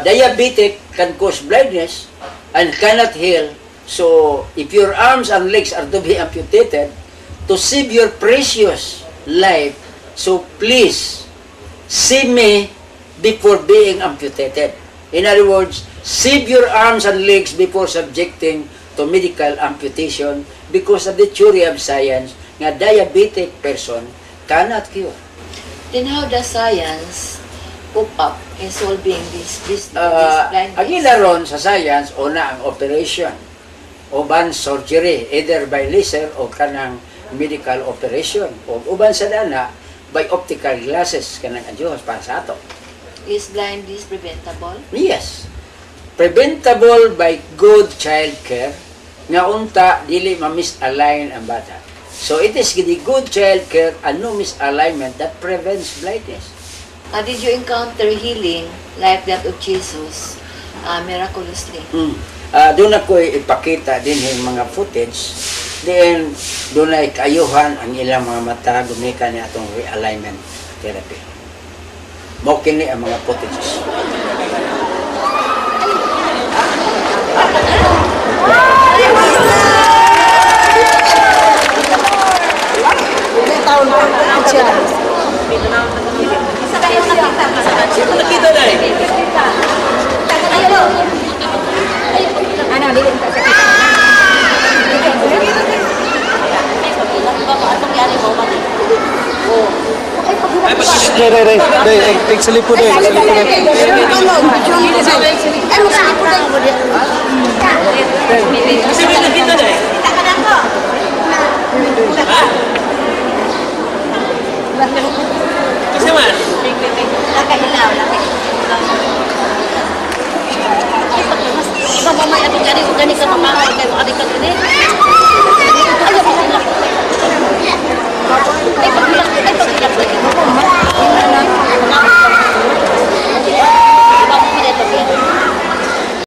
Diabetic can cause blindness and cannot heal. So, if your arms and legs are to be amputated, to save your precious life, so please, see me before being amputated. In other words, save your arms and legs before subjecting to medical amputation because of the theory of science nga diabetic person cannot cure. Then how does science cope up in solving this blindness? Agila ron sa science, una ang operation. Uban surgery, either by laser o kanang medical operation. O uban sa dana, by optical glasses, kanang adjust para sa ato. Is blindness preventable? Yes. Preventable by good child care, nga unta, dili ma-misalign ang bata. So it is the good child care and no misalignment that prevents blindness. Did you encounter healing like that of Jesus miraculously? Doon ako ipakita din yung mga footage. Then, doon ay kaayuhan ang ilang mga mata, gumika niya itong realignment therapy. Mokini ang mga footages. Nakita na eh. Actually po deh. Kasi may nakita na eh. Ha? Kasi man. Iba pa may atong gani ka